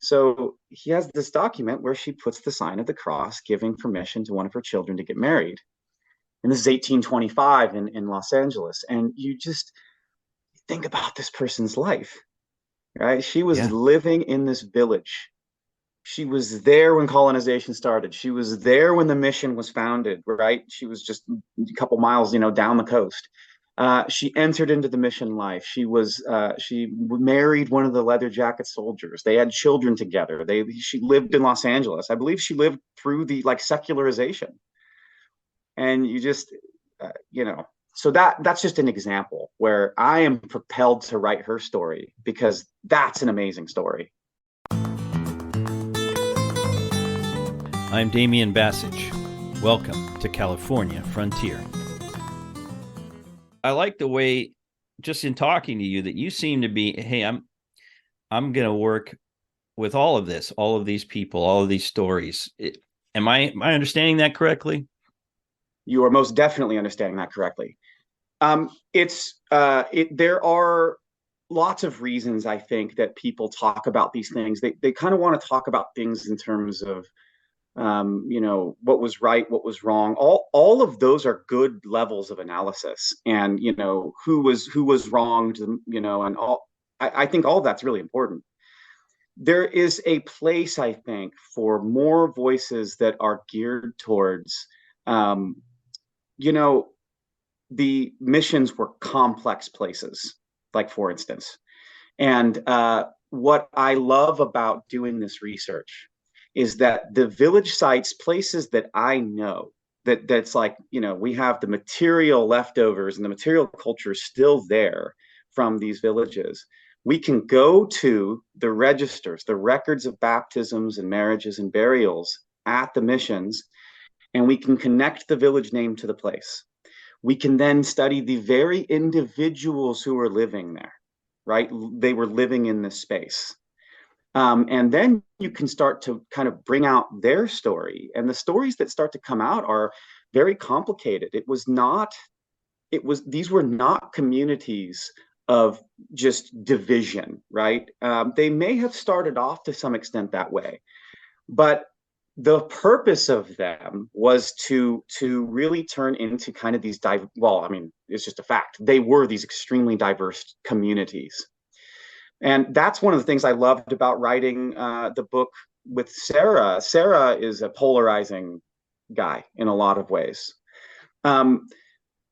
So he has this document where she puts the sign of the cross, giving permission to one of her children to get married. And this is 1825 in Los Angeles. And you just think about this person's life, right? She was Yeah. living in this village. She was there when colonization started. She was there when the mission was founded, right? She was just a couple miles, down the coast. She entered into the mission life. She married one of the leather jacket soldiers. They had children together. She lived in Los Angeles. I believe she lived through the like secularization. And you just, so that's just an example where I am propelled to write her story because that's an amazing story. I'm Damian Bassage. Welcome to California Frontier. I like the way, just in talking to you, that you seem to be, hey, I'm going to work with all of this, all of these people, all of these stories. Am I understanding that correctly? You are most definitely understanding that correctly. There are lots of reasons I think that people talk about these things. They kind of want to talk about things in terms of what was right, what was wrong. All of those are good levels of analysis, and who was wronged, and all. I think all of that's really important. There is a place, I think, for more voices that are geared towards, um, you know, the missions were complex places, like for instance. And what I love about doing this research is that the village sites, places that I know, that's like, we have the material leftovers and the material culture still there from these villages. We can go to the registers, the records of baptisms and marriages and burials at the missions, and we can connect the village name to the place. We can then study the very individuals who are living there, right? They were living in this space. And then you can start to kind of bring out their story. And the stories that start to come out are very complicated. These were not communities of just division, right? They may have started off to some extent that way, but the purpose of them was to really turn into kind of these well, I mean, it's just a fact. They were these extremely diverse communities. And that's one of the things I loved about writing the book with Sarah. Sarah is a polarizing guy in a lot of ways. Um,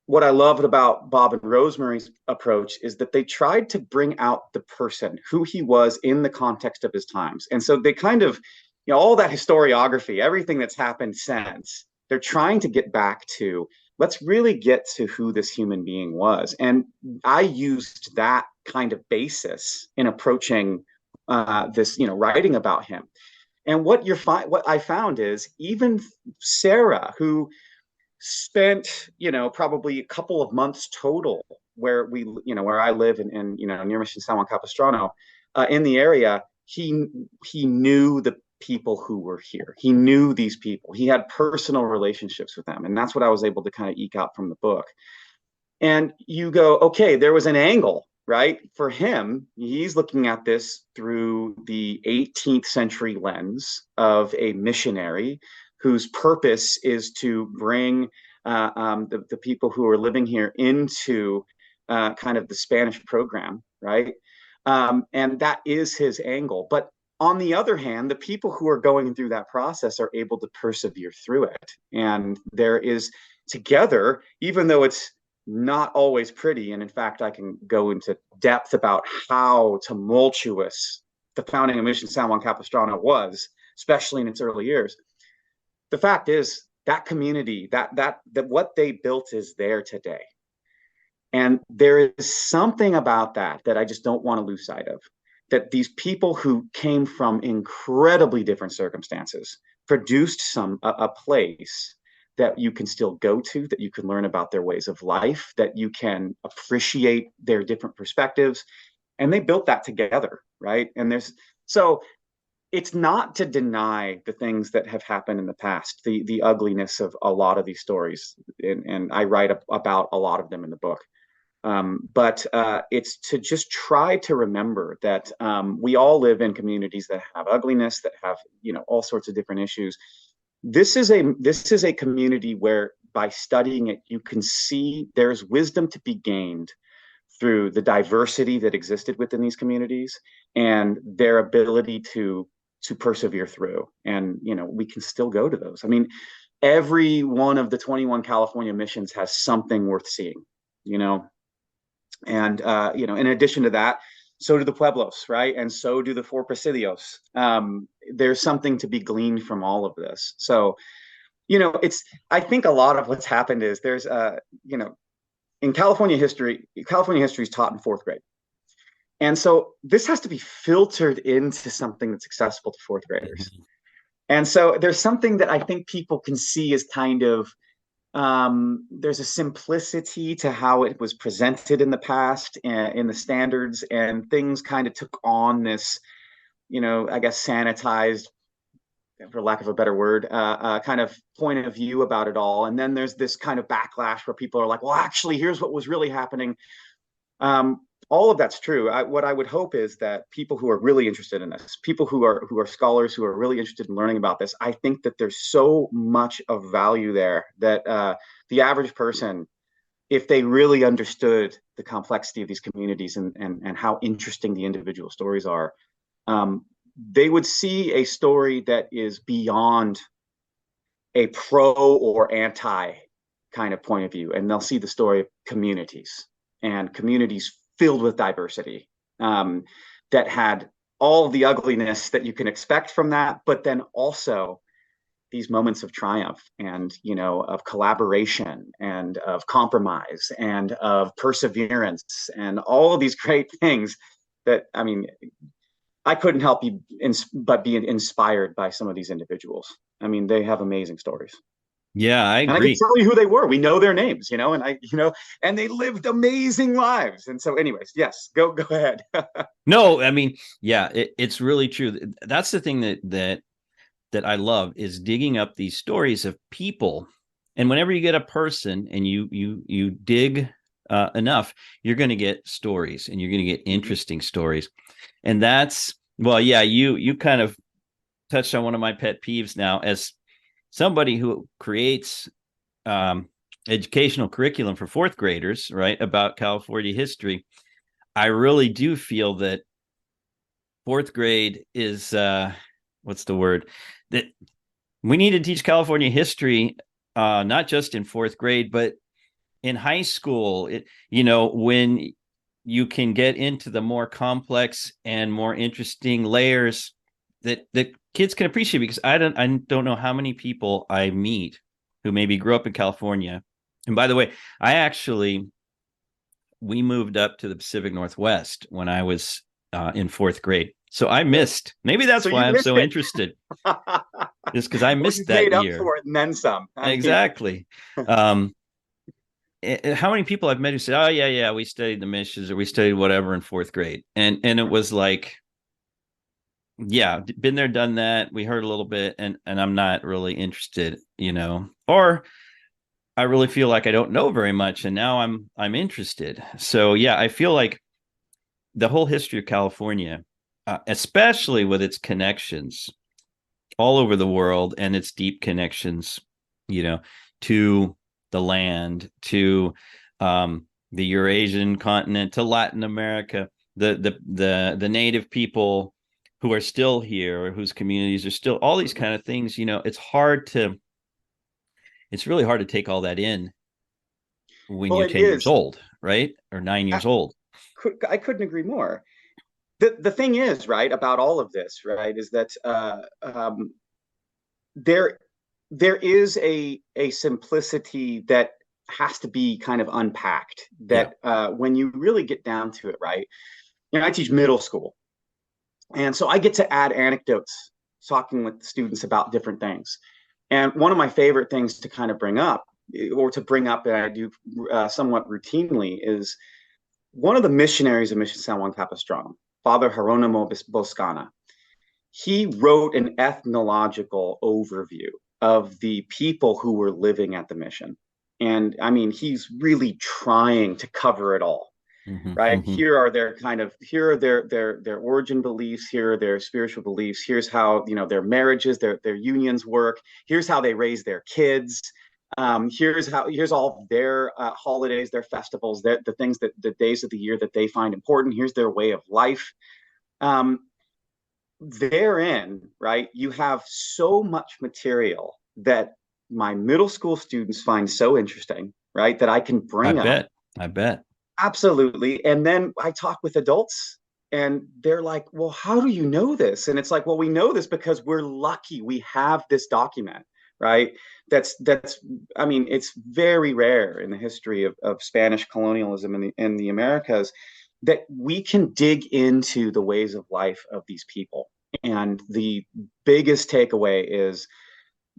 what I loved about Bob and Rosemary's approach is that they tried to bring out the person, who he was in the context of his times. And so they kind of, all that historiography, everything that's happened since, they're trying to get back to, let's really get to who this human being was. And I used that kind of basis in approaching this, writing about him. And what I found is even Sarah, who spent, probably a couple of months total where I live in near Mission San Juan Capistrano, in the area, he knew the people who were here. He knew these people. He had personal relationships with them. And that's what I was able to kind of eke out from the book. And you go, okay, there was an angle, right? For him, he's looking at this through the 18th century lens of a missionary whose purpose is to bring the people who are living here into kind of the Spanish program, right? And that is his angle. But on the other hand, the people who are going through that process are able to persevere through it. And there is together, even though it's not always pretty, and in fact, I can go into depth about how tumultuous the founding of Mission San Juan Capistrano was, especially in its early years. The fact is that community, that what they built is there today. And there is something about that I just don't want to lose sight of. That these people who came from incredibly different circumstances produced a place that you can still go to, that you can learn about their ways of life, that you can appreciate their different perspectives. And they built that together, right? So it's not to deny the things that have happened in the past, the ugliness of a lot of these stories. And I write about a lot of them in the book. But it's to just try to remember that we all live in communities that have ugliness, that have, all sorts of different issues. This is a community where by studying it, you can see there's wisdom to be gained through the diversity that existed within these communities and their ability to persevere through. And we can still go to those. I mean, every one of the 21 California missions has something worth seeing, you know. And in addition to that, so do the pueblos, right? And so do the four presidios. There's something to be gleaned from all of this. So, it's, I think a lot of what's happened is there's in California history is taught in fourth grade. And so this has to be filtered into something that's accessible to fourth graders. Mhm. And so there's something that I think people can see as kind of there's a simplicity to how it was presented in the past and in the standards, and things kind of took on this, I guess sanitized, for lack of a better word, kind of point of view about it all. And then there's this kind of backlash where people are like, well, actually, here's what was really happening. All of that's true. What I would hope is that people who are really interested in this, people who are scholars who are really interested in learning about this, I think that there's so much of value there that the average person, if they really understood the complexity of these communities and how interesting the individual stories are, they would see a story that is beyond a pro or anti kind of point of view, and they'll see the story of communities and communities filled with diversity, that had all the ugliness that you can expect from that, but then also these moments of triumph and of collaboration and of compromise and of perseverance and all of these great things that, I mean, I couldn't help but be inspired by some of these individuals. I mean, they have amazing stories. Yeah, I And I can agree. tell you who they were. We know their names, and they lived amazing lives. And so, anyways, yes, go ahead. No, I mean, yeah, it's really true. That's the thing that I love is digging up these stories of people. And whenever you get a person and you dig enough, you're going to get stories, and you're going to get interesting stories. And that's, well, yeah, you kind of touched on one of my pet peeves now as somebody who creates educational curriculum for fourth graders, right, about California history. I really do feel that fourth grade is what's the word, that we need to teach California history, not just in fourth grade, but in high school. When you can get into the more complex and more interesting layers that kids can appreciate, because I don't know how many people I meet who maybe grew up in California. And by the way, we moved up to the Pacific Northwest when I was in fourth grade. So I missed. Maybe that's So why you I'm missed so it. interested, just because I Well, missed you've that made up year. for it and then some. I mean, Exactly. How many people I've met who said, "Oh yeah, we studied the missions or we studied whatever in fourth grade," and it was like, yeah, been there, done that. We heard a little bit, and I'm not really interested, or I really feel like I don't know very much, and now I'm interested. So yeah, I feel like the whole history of California, especially with its connections all over the world and its deep connections, to the land, to the Eurasian continent, to Latin America, the native people who are still here or whose communities are still, all these kind of things. It's really hard to take all that in when well, you're it 10 years is. old, right? Or 9 years old. I couldn't agree more. The thing is, right, about all of this, right, is that there there is a simplicity that has to be kind of unpacked. Yeah. That when you really get down to it, right? I teach middle school, and so I get to add anecdotes, talking with students about different things. And one of my favorite things to kind of bring up, or to bring up that I do somewhat routinely, is one of the missionaries of Mission San Juan Capistrano, Father Jeronimo Boscana. He wrote an ethnological overview of the people who were living at the mission. And I mean, he's really trying to cover it all, Hmm. right? Hmm. Here are their origin beliefs, here are their spiritual beliefs, here's how, their marriages, their unions work, here's how they raise their kids. Here's all of their holidays, their festivals, the things that the days of the year that they find important. Here's their way of life. Um, Therein, right, you have so much material that my middle school students find so interesting, right, that I can I bring up. bet. I bet. Absolutely. And then I talk with adults and they're like, well, how do you know this? And it's like, well, we know this because we're lucky we have this document, right? That's I mean, it's very rare in the history of Spanish colonialism in the Americas that we can dig into the ways of life of these people. And the biggest takeaway is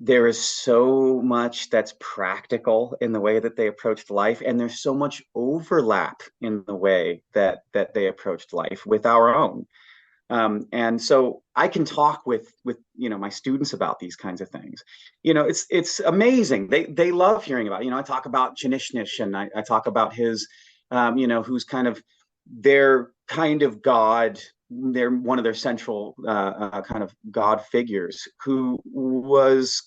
there is so much that's practical in the way that they approached life, and there's so much overlap in the way that they approached life with our own. And so I can talk with my students about these kinds of things. It's amazing. They love hearing about. I talk about Janishnish, and I talk about his, who's kind of their kind of god. They're one of their central kind of god figures who was,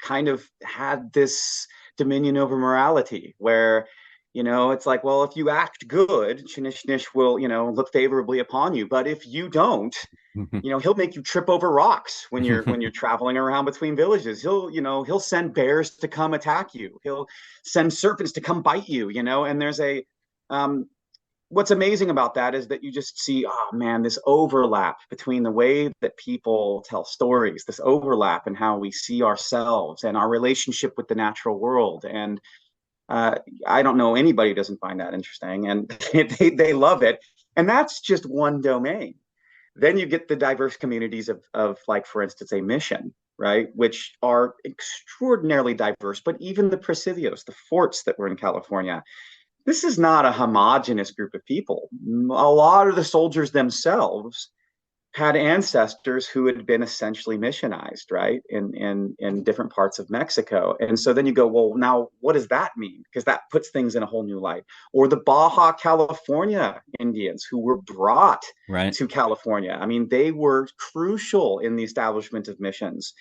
kind of had this dominion over morality where it's like, well, if you act good, Shinishnish will, look favorably upon you. But if you don't, he'll make you trip over rocks when you're traveling around between villages. He'll send bears to come attack you. He'll send serpents to come bite you, and there's um what's amazing about that is that you just see, oh man, this overlap between the way that people tell stories, this overlap in how we see ourselves and our relationship with the natural world. And uh, I don't know anybody who doesn't find that interesting, and they love it. And that's just one domain. Then you get the diverse communities of like, for instance, a mission, right, which are extraordinarily diverse. But even the presidios, the forts that were in California, this is not a homogenous group of people. A lot of the soldiers themselves had ancestors who had been essentially missionized, right, in different parts of Mexico. And so then you go, well, now what does that mean? Because that puts things in a whole new light. Or the Baja California Indians who were brought Right. to California. I mean, they were crucial in the establishment of missions.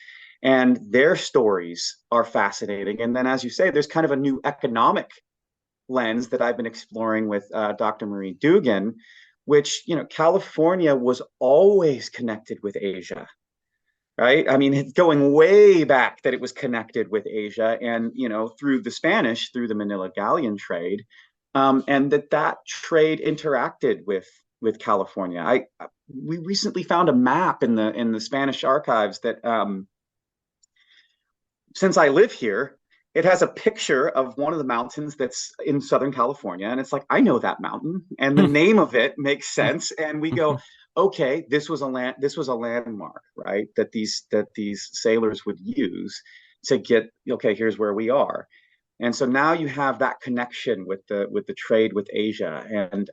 And their stories are fascinating. And then, as you say, there's kind of a new economic lens that I've been exploring with Dr. Marie Dugan, which, California was always connected with Asia, right? I mean, it's going way back that it was connected with Asia and, through the Spanish, through the Manila galleon trade, and that trade interacted with California. We recently found a map in the Spanish archives that since I live here, it has a picture of one of the mountains that's in Southern California. And it's like, I know that mountain. And the name of it makes sense. And we go, okay, this was a landmark, right? That these sailors would use to get, okay, here's where we are. And so now you have that connection with the trade with Asia. And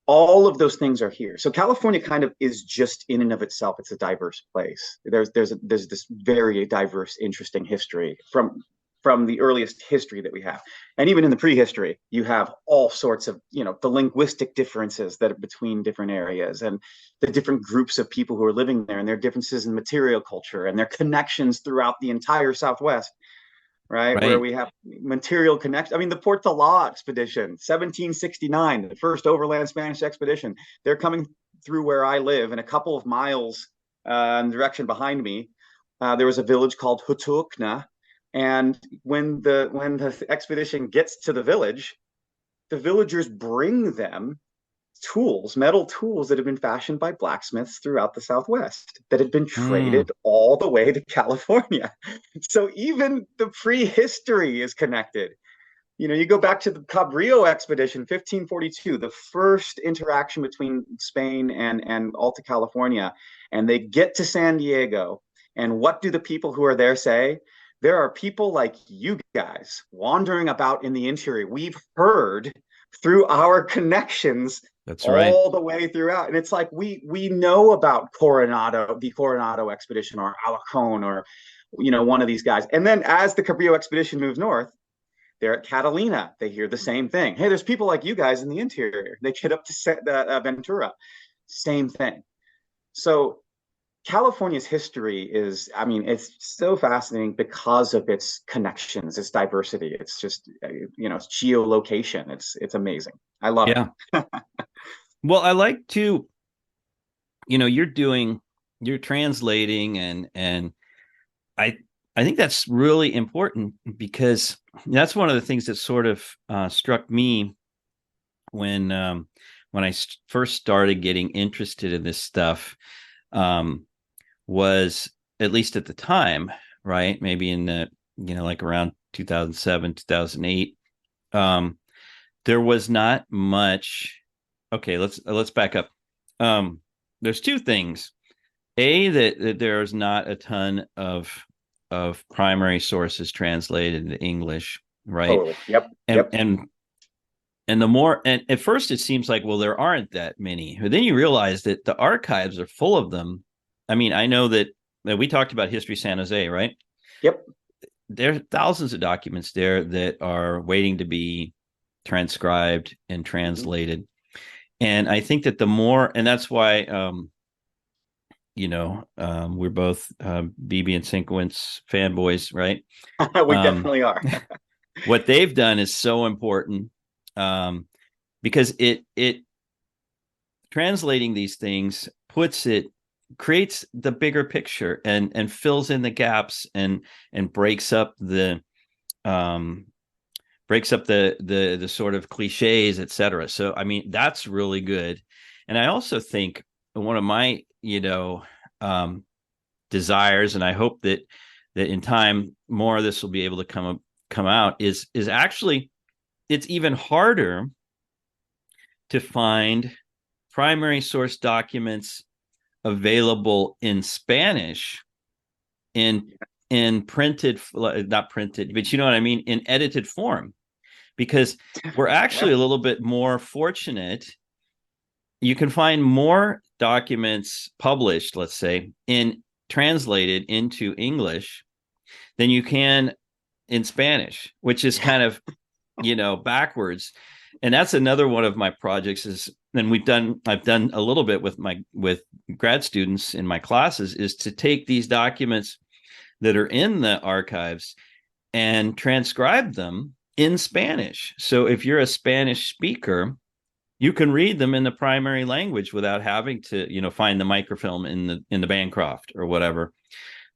all of those things are here. So California kind of is just in and of itself, it's a diverse place. There's this very diverse, interesting history from the earliest history that we have. And even in the prehistory, you have all sorts of, the linguistic differences that are between different areas and the different groups of people who are living there and their differences in material culture and their connections throughout the entire Southwest, right? Where Right. we have material connection. I mean, the Portola expedition, 1769, the first overland Spanish expedition. They're coming through where I live, and a couple of miles in the direction behind me, there was a village called Hutucna. And when the expedition gets to the village, the villagers bring them tools, metal tools that have been fashioned by blacksmiths throughout the Southwest that had been Mm. traded all the way to California. So even the prehistory is connected. You go back to the Cabrillo expedition, 1542, the first interaction between Spain and Alta California, and they get to San Diego. And what do the people who are there say? There are people like you guys wandering about in the interior. We've heard through our connections That's right. all the way throughout. And it's like we know about Coronado, the Coronado expedition, or Alarcon, or one of these guys. And then as the Cabrillo expedition moves north, They're at Catalina. They hear the same thing. Hey, there's people like you guys in the interior. They get up to Ventura. Same thing. So California's history is, I mean, it's so fascinating because of its connections, its diversity. It's just, it's geolocation. It's amazing. I love Yeah. it. Well, I like to, you're translating and I I think that's really important because that's one of the things that sort of struck me when I first started getting interested in this stuff. Was, at least at the time, right? Maybe in the, like around 2007, 2008. There was not much. Okay, let's back up. There's two things. That there's not a ton of primary sources translated into English, right? Totally. Yep. And Yep. and the more, and at first it seems like, well, there aren't that many, but then you realize that the archives are full of them. I mean, I know that we talked about History San Jose, right? Yep. There are thousands of documents there that are waiting to be transcribed and translated. And I think that the more, and that's why, we're both BB and Sequence fanboys, right? We definitely are. What they've done is so important, because it translating these things creates the bigger picture and fills in the gaps and breaks up the sort of cliches, etc. So I mean, that's really good. And I also think one of my desires, and I hope that in time more of this will be able to come out, is actually, it's even harder to find primary source documents available in Spanish in printed, not printed, but you know what I mean, in edited form, because we're actually a little bit more fortunate. You can find more documents published, let's say, in translated into English than you can in Spanish, which is kind of, backwards. And that's another one of my projects and I've done a little bit with grad students in my classes, is to take these documents that are in the archives and transcribe them in Spanish. So if you're a Spanish speaker, you can read them in the primary language without having to, find the microfilm in the Bancroft or whatever.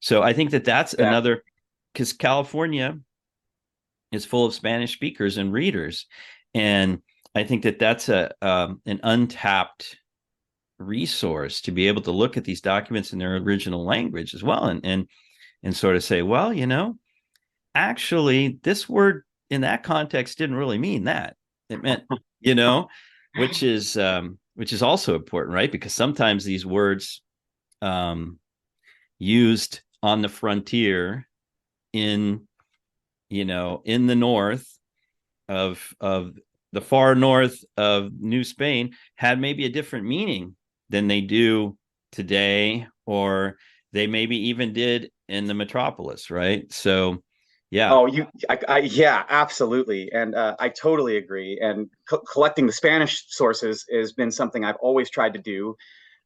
So I think that that's another, because California is full of Spanish speakers and readers, and I think that that's an untapped resource to be able to look at these documents in their original language as well, and sort of say, well, actually, this word in that context didn't really mean that. It meant, which is also important, right? Because sometimes these words used on the frontier in the north of the far north of New Spain had maybe a different meaning than they do today, or they maybe even did in the metropolis, right? So yeah. Oh, yeah, absolutely. And I totally agree. And collecting the Spanish sources has been something I've always tried to do.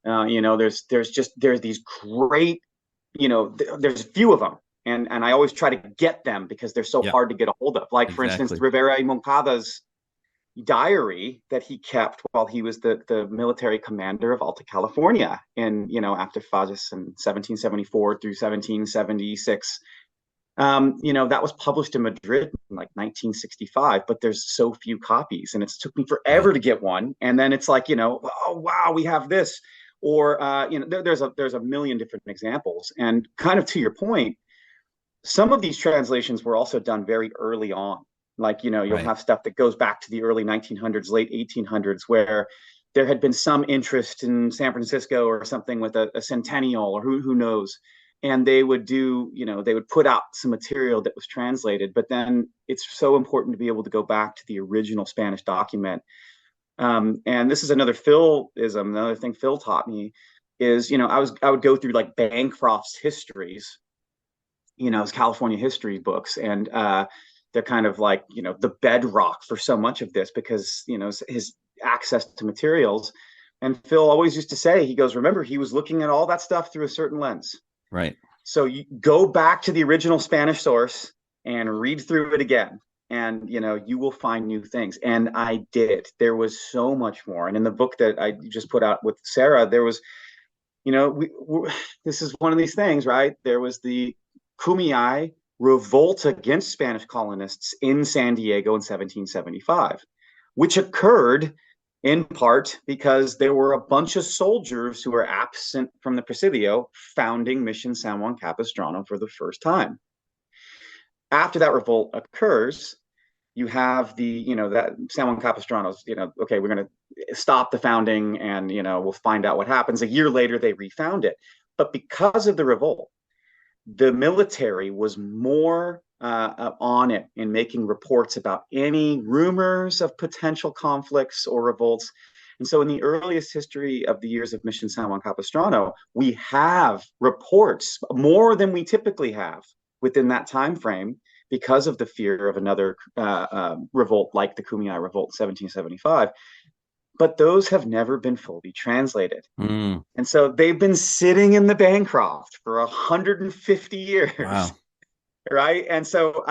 There's these great, there's a few of them. And I always try to get them because they're so hard to get a hold of. Like, for instance, Rivera y Moncada's diary that he kept while he was the military commander of Alta California after Fages in 1774 through 1776. That was published in Madrid in like 1965, but there's so few copies, and it's took me forever to get one. And then it's like, oh wow, we have this, or there's a million different examples. And kind of to your point, some of these translations were also done very early on. Like, you'll have stuff that goes back to the early 1900s, late 1800s, where there had been some interest in San Francisco or something with a centennial, or who knows. And they would they would put out some material that was translated, but then it's so important to be able to go back to the original Spanish document. And this is another thing Phil taught me is, I would go through like Bancroft's histories, his California history books. And they're kind of like, the bedrock for so much of this because, his access to materials. And Phil always used to say, he goes, remember, he was looking at all that stuff through a certain lens. Right. So you go back to the original Spanish source and read through it again. And, you will find new things. And I did. There was so much more. And in the book that I just put out with Sarah, there was, this is one of these things, right? There was the Kumeyaay revolt against Spanish colonists in San Diego in 1775, which occurred in part because there were a bunch of soldiers who were absent from the Presidio founding Mission San Juan Capistrano for the first time. After that revolt occurs, you have that San Juan Capistranos, okay, we're going to stop the founding and, we'll find out what happens. A year later, they refound it. But because of the revolt, the military was more on it in making reports about any rumors of potential conflicts or revolts. And so in the earliest history of the years of Mission San Juan Capistrano, we have reports more than we typically have within that time frame because of the fear of another revolt like the Kumeyaay revolt in 1775. But those have never been fully translated. Mm. And so they've been sitting in the Bancroft for 150 years. Wow. Right. And so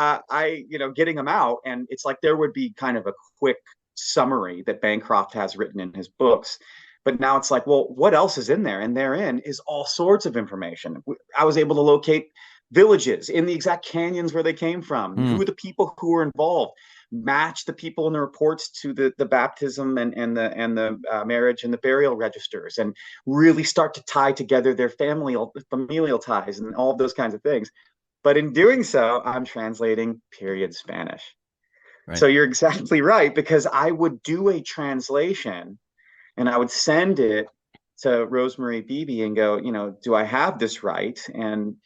getting them out, and it's like there would be kind of a quick summary that Bancroft has written in his books. But now it's like, well, what else is in there? And therein is all sorts of information. I was able to locate villages in the exact canyons where they came from, who are the people who were involved, match the people in the reports to the baptism and the marriage and the burial registers, and really start to tie together their familial ties and all of those kinds of things. But in doing so, I'm translating period Spanish. Right. So you're exactly right, because I would do a translation and I would send it to Rosemary Beebe and go, do I have this right? And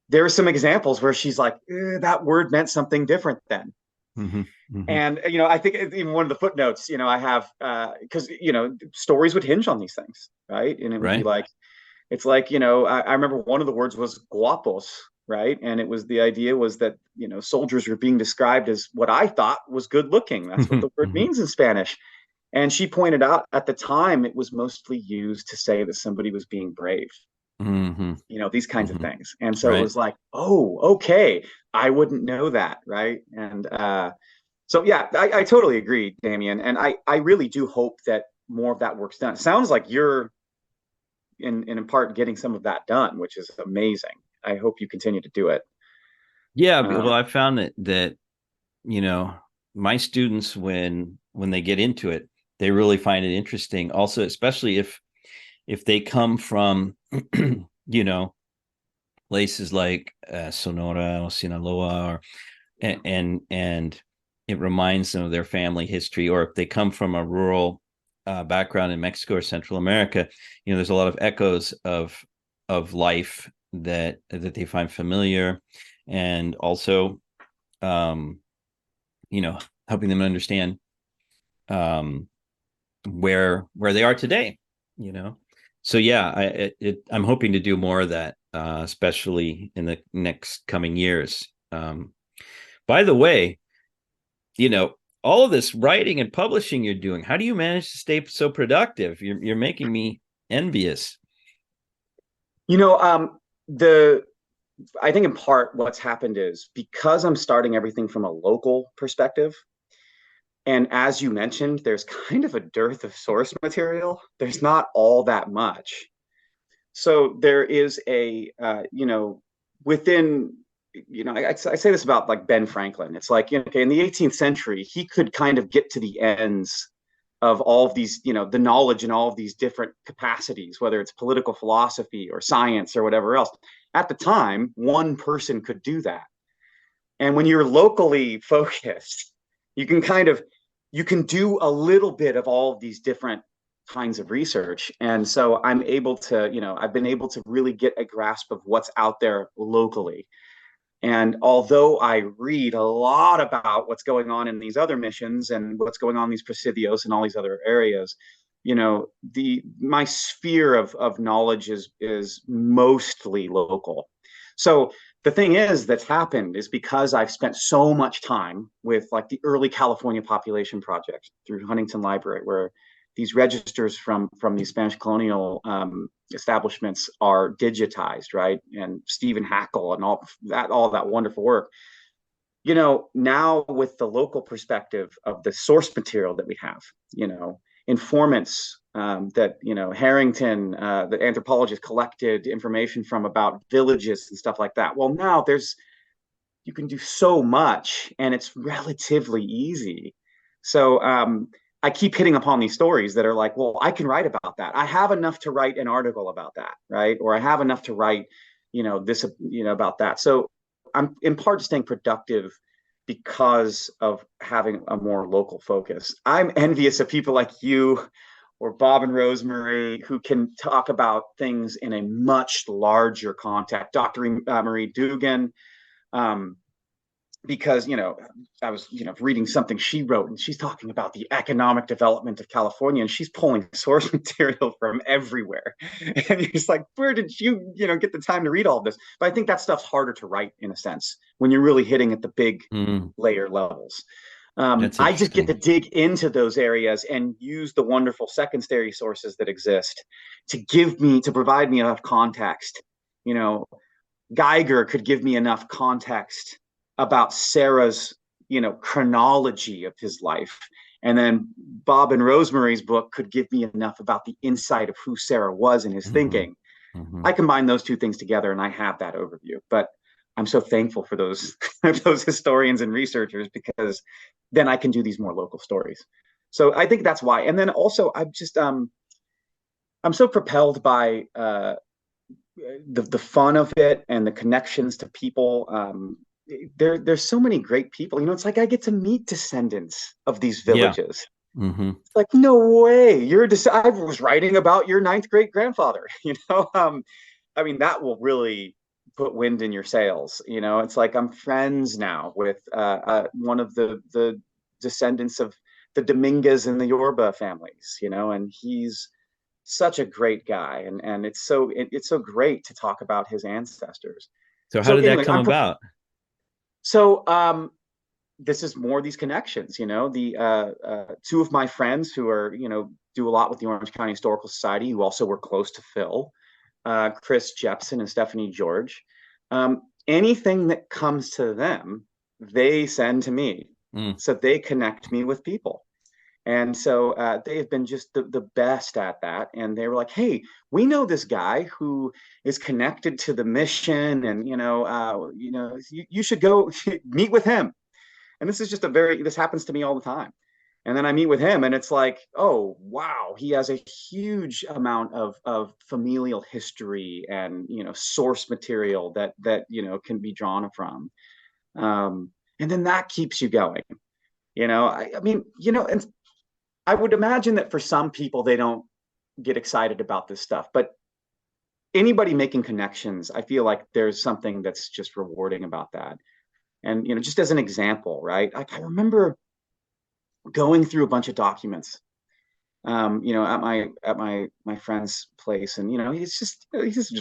there are some examples where she's like, that word meant something different then. Mm-hmm, mm-hmm. And, I think even one of the footnotes, I have, because, stories would hinge on these things, right? And it would be like, it's like, I remember one of the words was guapos, right? And it was, the idea was that, soldiers were being described as what I thought was good looking. That's what the word means in Spanish. And she pointed out at the time, it was mostly used to say that somebody was being brave. Mm-hmm. These kinds of things. And so it was like, oh, okay, I wouldn't know that, right? And so, yeah, I totally agree, Damian. And I really do hope that more of that work's done. It sounds like you're in part getting some of that done, which is amazing. I hope you continue to do it. Yeah, well, I found that my students, when they get into it, they really find it interesting. Also, especially if they come from, places like Sonora or Sinaloa, or and it reminds them of their family history, or if they come from a rural background in Mexico or Central America, there's a lot of echoes of life that they find familiar, and also, helping them understand where they are today. So yeah, I'm hoping to do more of that, especially in the next coming years. By the way, all of this writing and publishing you're doing, how do you manage to stay so productive? You're making me envious. I think in part what's happened is because I'm starting everything from a local perspective, and as you mentioned, there's kind of a dearth of source material. There's not all that much. So there is within, I say this about like Ben Franklin. It's like, okay, in the 18th century, he could kind of get to the ends of all of these, the knowledge in all of these different capacities, whether it's political philosophy or science or whatever else. At the time, one person could do that. And when you're locally focused, you can do a little bit of all of these different kinds of research. And so I'm able to, I've been able to really get a grasp of what's out there locally. And although I read a lot about what's going on in these other missions and what's going on in these presidios and all these other areas, my sphere of knowledge is mostly local. So the thing is that's happened is because I've spent so much time with like the early California population project through Huntington Library, where these registers from these Spanish colonial establishments are digitized, right? And Stephen Hackle and all that wonderful work. Now with the local perspective of the source material that we have, informants that, Harrington, the anthropologist, collected information from about villages and stuff like that. Well, now you can do so much and it's relatively easy. So I keep hitting upon these stories that are like, well, I can write about that. I have enough to write an article about that, right? Or I have enough to write, this, about that. So I'm in part staying productive because of having a more local focus. I'm envious of people like you or Bob and Rosemary who can talk about things in a much larger context. Dr. Marie Dugan, because I was reading something she wrote, and she's talking about the economic development of California, and she's pulling source material from everywhere, and you're just like, where did you get the time to read all of this? But I think that stuff's harder to write in a sense when you're really hitting at the big layer levels. I just get to dig into those areas and use the wonderful secondary sources that exist to provide me enough context. Geiger could give me enough context about Sarah's, chronology of his life. And then Bob and Rosemary's book could give me enough about the insight of who Sarah was in his thinking. I combine those two things together and I have that overview. But I'm so thankful for those those historians and researchers, because then I can do these more local stories. So I think that's why. And then also I'm just I'm so propelled by the fun of it and the connections to people. There's so many great people. It's like I get to meet descendants of these villages. It's like, no way, I was writing about your ninth great grandfather. I mean, that will really put wind in your sails. It's like I'm friends now with one of the descendants of the Dominguez and the Yorba families. And he's such a great guy, and it's so great to talk about his ancestors. So how did that come about? So this is more these connections. The two of my friends who are do a lot with the Orange County Historical Society, who also were close to Phil, Chris Jepson and Stephanie George. Anything that comes to them, they send to me. So they connect me with people. And so they have been just the best at that. And they were like, hey, we know this guy who is connected to the mission, and you should go meet with him. And this is just this happens to me all the time. And then I meet with him and it's like, oh, wow, he has a huge amount of familial history and, source material that can be drawn from. And then that keeps you going. I mean, and I would imagine that for some people, they don't get excited about this stuff, but anybody making connections, I feel like there's something that's just rewarding about that. And, just as an example, right? Like I remember going through a bunch of documents, at my friend's place, and he's just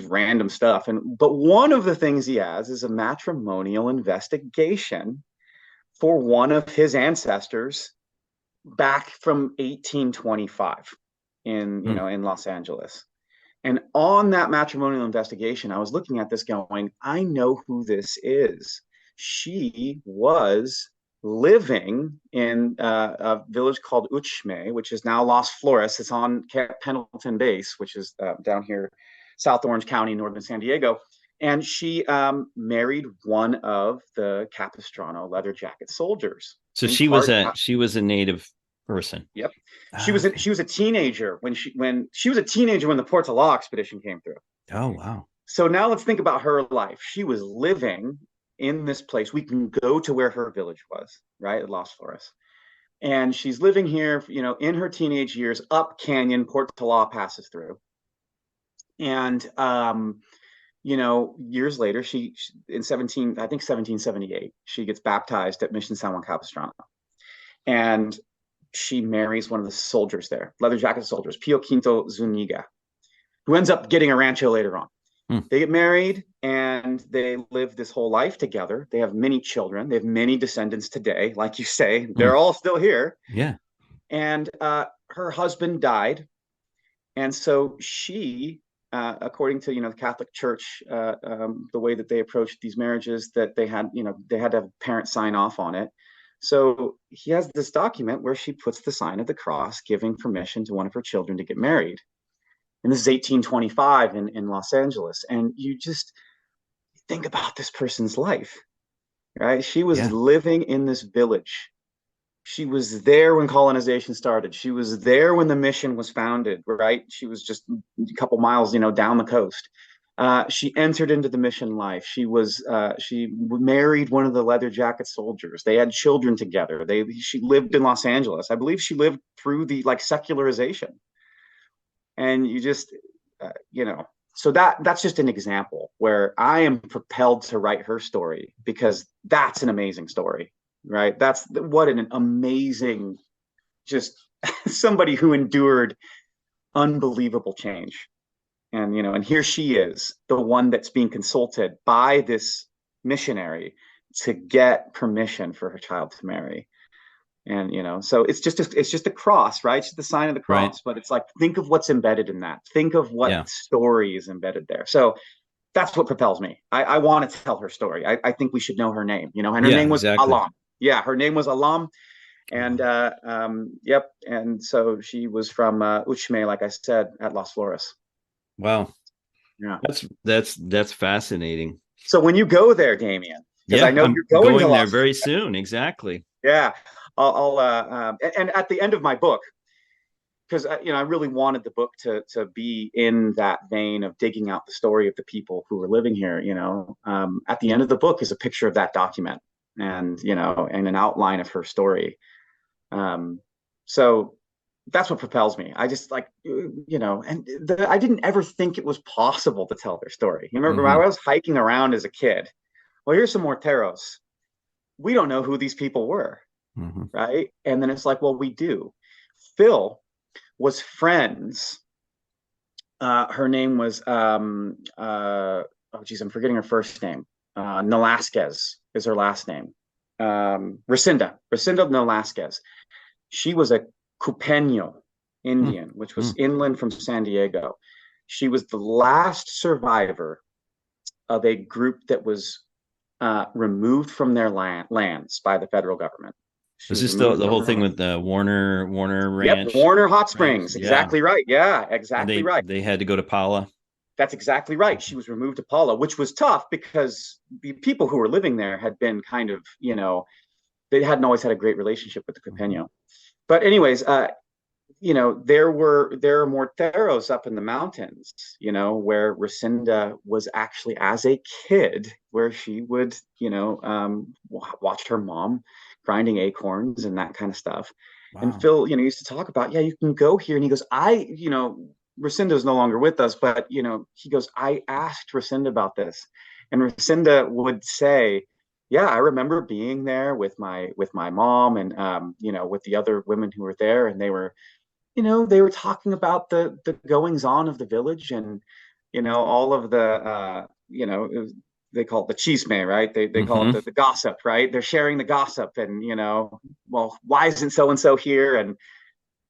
random stuff. But one of the things he has is a matrimonial investigation for one of his ancestors back from 1825 in Los Angeles. And on that matrimonial investigation, I was looking at this going, I know who this is. She was living in a village called Uchme, which is now Las Flores. It's on Pendleton Base, which is down here, South Orange County, northern San Diego. And she married one of the Capistrano leather jacket soldiers. So she was a native person. Yep. She was a teenager when the Portola Law expedition came through. Oh, wow. So now let's think about her life. She was living in this place. We can go to where her village was, right, at Las Flores. And she's living here, in her teenage years, up canyon, Portola passes through. And, years later, she in 1778, she gets baptized at Mission San Juan Capistrano. And she marries one of the soldiers there, leather jacket soldiers, Pio Quinto Zuniga, who ends up getting a rancho later on. Hmm. They get married and they live this whole life together. They have many children. They have many descendants today. Like you say, Hmm. they're all still here. Yeah. And her husband died. And so she, according to, the Catholic Church, the way that they approached these marriages, that they had to have parents sign off on it. So he has this document where she puts the sign of the cross, giving permission to one of her children to get married. And this is 1825 in Los Angeles. And you just think about this person's life, right? She was Yeah. living in this village. She was there when colonization started. She was there when the mission was founded, right? She was just a couple miles, down the coast. She entered into the mission life. She married one of the leather jacket soldiers. They had children together. She lived in Los Angeles. I believe she lived through the secularization. And you just so that's just an example where I am propelled to write her story, because that's an amazing story, right? That's what an amazing, just somebody who endured unbelievable change. And here she is, the one that's being consulted by this missionary to get permission for her child to marry. And so it's just a cross, right? It's just the sign of the Right. cross. But it's like, think of what's embedded in that. Think of what Yeah. story is embedded there. So that's what propels me. I want to tell her story. I think we should know her name. And her Yeah, name was exactly. Alam. Yeah, her name was Alam. And yep. And so she was from Uchme, like I said, at Las Flores. Wow. Yeah. That's fascinating. So when you go there, Damian, because Yeah, I know I'm you're going to going there Las very soon. Exactly. Yeah, and at the end of my book, because I really wanted the book to be in that vein of digging out the story of the people who were living here. At the end of the book is a picture of that document, and an outline of her story. So that's what propels me. I just I didn't ever think it was possible to tell their story. You remember when I was hiking around as a kid? Well, here's some morteros. We don't know who these people were. Right. And then it's like, well, we do. Phil was friends. Her name was, oh, geez, I'm forgetting her first name. Nolasquez is her last name. Rescinda Nolasquez. She was a Cupeño Indian, which was inland from San Diego. She was the last survivor of a group that was removed from their lands by the federal government. Is this the whole thing with the Warner Ranch? Yep, Warner Hot Springs. Exactly right. Yeah, exactly right. They had to go to Pala. That's exactly right. She was removed to Pala, which was tough because the people who were living there had been kind of, they hadn't always had a great relationship with the Cupeño. But anyways, there are morteros up in the mountains, where Rescinda was actually, as a kid, where she would, watch her mom grinding acorns and that kind of stuff. Wow. And Phil, used to talk about, yeah, you can go here. And he goes, Rescinda is no longer with us, but, he goes, I asked Rescinda about this. And Rescinda would say, yeah, I remember being there with my mom and, with the other women who were there. And they were talking about the goings on of the village and, all of the, they call it the chisme, right? They call it the gossip, right? They're sharing the gossip and, well, why isn't so-and-so here? And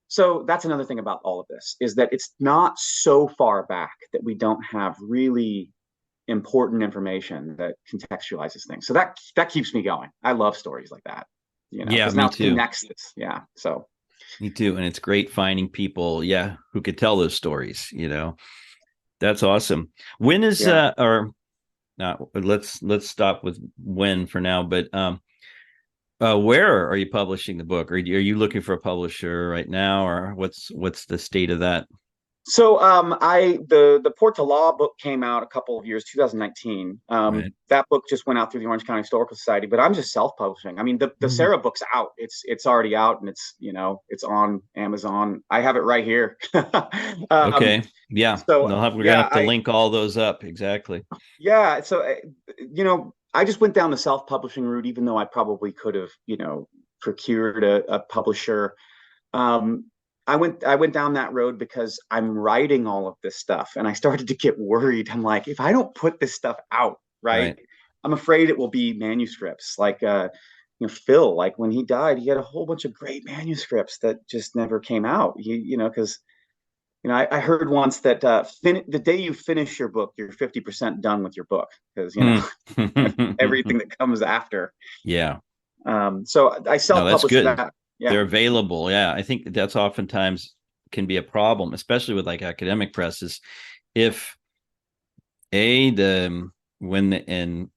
so that's another thing about all of this, is that it's not so far back that we don't have really important information that contextualizes things. So that keeps me going. I love stories like that, yeah, because now it connects this. Yeah. So me too. And it's great finding people, who could tell those stories, That's awesome. When is or not, let's stop with when for now, but where are you publishing the book? Or are you looking for a publisher right now, or what's the state of that? So the Port to Law book came out a couple of years, 2019. Right. That book just went out through the Orange County Historical Society, but I'm just self-publishing. I mean, the Sarah book's out. It's already out, and it's on Amazon. I have it right here. Okay. Yeah. So we're gonna have to link all those up. Exactly. Yeah. So I just went down the self-publishing route, even though I probably could have procured a publisher. um, I went down that road because I'm writing all of this stuff, and I started to get worried. I'm like, if I don't put this stuff out, right, Right. I'm afraid it will be manuscripts. Like Phil, like when he died, he had a whole bunch of great manuscripts that just never came out. Because I heard once that the day you finish your book, you're 50% done with your book because Hmm. everything that comes after. Yeah. So I No, that's self-published good. that. Yeah. They're available. Yeah. I think that's oftentimes can be a problem, especially with like academic presses. If a the when the, and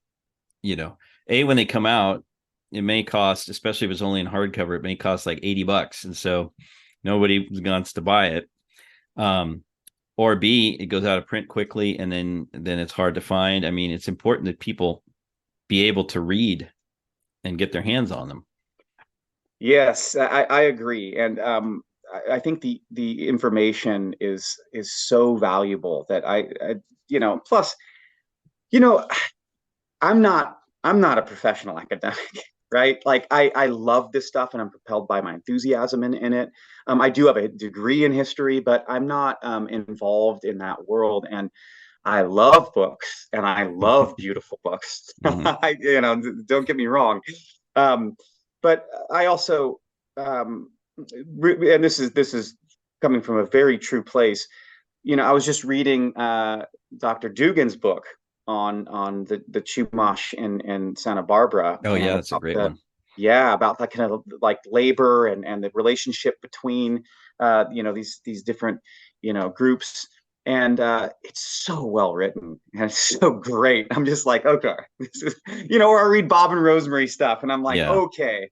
you know when they come out, it may cost, especially if it's only in hardcover, it may cost like $80, and so nobody wants to buy it. Um, or B, it goes out of print quickly, and then it's hard to find. I mean, it's important that people be able to read and get their hands on them. Yes, I agree, and I think the information is so valuable that plus you know I'm not a professional academic, right? Like I love this stuff and I'm propelled by my enthusiasm in it. I do have a degree in history, but I'm not involved in that world. And I love books and I love beautiful books. Mhm. Don't get me wrong. Um, but I also, and this is coming from a very true place. I was just reading Dr. Dugan's book on the Chumash in Santa Barbara, Oh and yeah, that's a about great the one. yeah about that kind of like labor and the relationship between these different groups, and it's so well written and it's so great. I'm just like, okay, this is or I read Bob and Rosemary stuff and I'm like, Yeah. okay,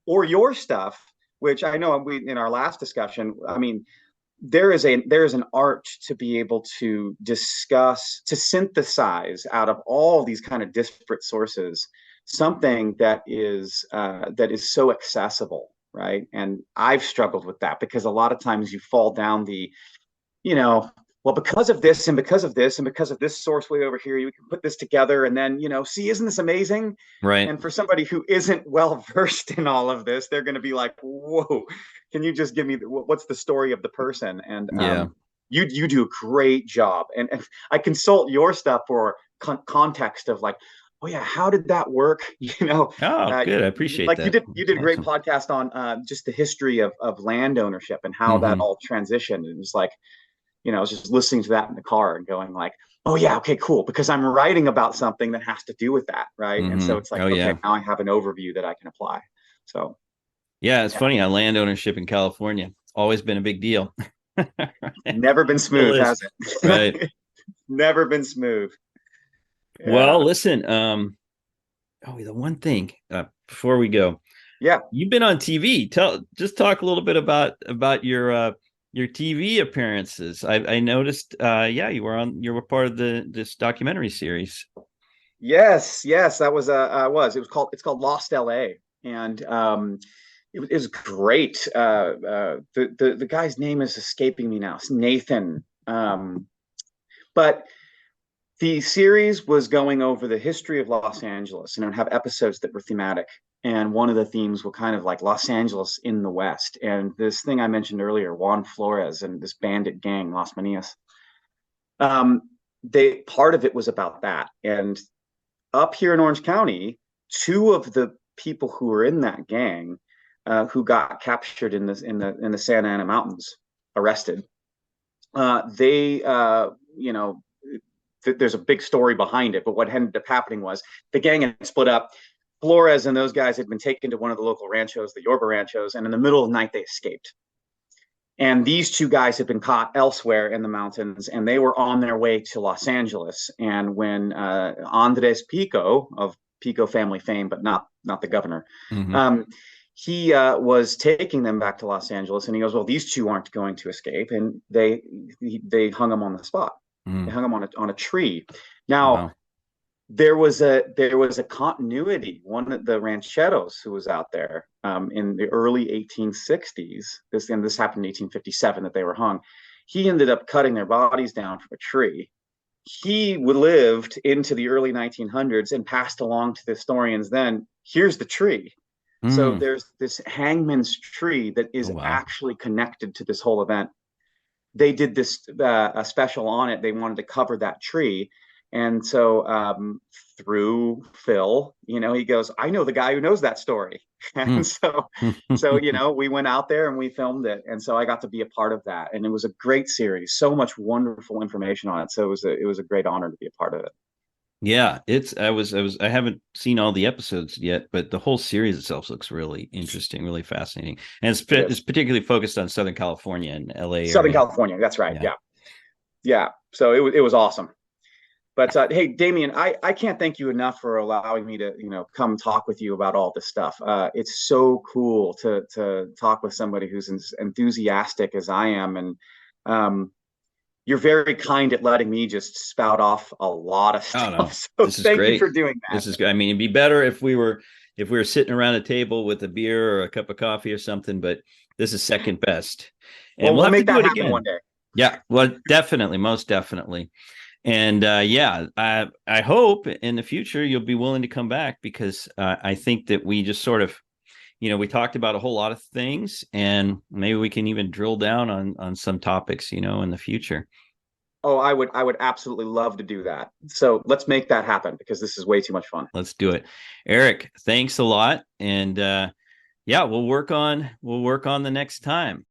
or your stuff, which I know we in our last discussion. I mean, there is an art to be able to discuss, to synthesize out of all these kind of disparate sources something that is so accessible, right? And I've struggled with that because a lot of times you fall down you know well, because of this and because of this and because of this source way over here, you can put this together and then see, isn't this amazing? Right. And for somebody who isn't well versed in all of this, they're going to be like, whoa, can you just give me what's the story of the person? And Yeah. you do a great job, and I consult your stuff for context of like, oh yeah, how did that work? Oh, uh, good. I appreciate like you that. did you That's did a great awesome. podcast on just the history of land ownership and how that Hmm. all transitioned. It was like, I was just listening to that in the car and going like, oh yeah, okay, cool, because I'm writing about something that has to do with that, right? And so it's like, Oh okay, yeah. now I have an overview that I can apply. So Yeah, it's yeah, funny how land ownership in California always been a big deal. never been Still smooth, is. has Right. it? Never been smooth. Well, Yeah, listen, the one thing before we go, yeah. you've been on TV. Just talk a little bit about your TV appearances. I noticed yeah, you were part of this documentary series. Yes, yes, that was it's called Lost LA, and it was great. The guy's name is escaping me now. It's Nathan. But the series was going over the history of Los Angeles, and it would have episodes that were thematic. And one of the themes were kind of like Los Angeles in the West. And this thing I mentioned earlier, Juan Flores and this bandit gang, Las Manias. Um, they part of it was about that. And up here in Orange County, two of the people who were in that gang, who got captured in the Santa Ana Mountains, arrested. They there's a big story behind it, but what ended up happening was the gang had split up. Flores and those guys had been taken to one of the local ranchos, the Yorba ranchos, and in the middle of the night they escaped. And these two guys had been caught elsewhere in the mountains, and they were on their way to Los Angeles. And when Andres Pico of Pico family fame, but not the governor, Hmm. um, he was taking them back to Los Angeles, and he goes, "Well, these two aren't going to escape," and they hung him on the spot. They Mm. hung him on a tree. Now Wow. there was a continuity. One of the rancheros who was out there in the early 1860s, this happened in 1857 that they were hung. He ended up cutting their bodies down from a tree. He lived into the early 1900s and passed along to the historians then, here's the tree. So Mm. there's this hangman's tree that Oh, is wow. actually connected to this whole event. They did this a special on it. They wanted to cover that tree. And so through Phil, he goes, I know the guy who knows that story. And Mm. so, we went out there and we filmed it. And so I got to be a part of that. And it was a great series, so much wonderful information on it. So it was a great honor to be a part of it. Yeah, I haven't seen all the episodes yet, but the whole series itself looks really interesting, really fascinating. And It it's is. particularly focused on Southern California and LA Southern area. California. That's right. Yeah. Yeah. Yeah. So it was awesome. But hey, Damian, I can't thank you enough for allowing me to come talk with you about all this stuff. It's so cool to talk with somebody who's as enthusiastic as I am, and um, you're very kind at letting me just spout off a lot of Oh no, stuff. So this is thank you great. for doing that. This is good. I mean, it'd be better if we were sitting around a table with a beer or a cup of coffee or something, but this is second best. And Well, we'll we'll have to make do that it happen one again. day. Yeah, well, definitely, most definitely. And yeah, I hope in the future you'll be willing to come back because I think that we just sort of, we talked about a whole lot of things, and maybe we can even drill down on some topics, in the future. Oh, I would absolutely love to do that. So let's make that happen because this is way too much fun. Let's do it. Eric, thanks a lot. And yeah, we'll work on the next time.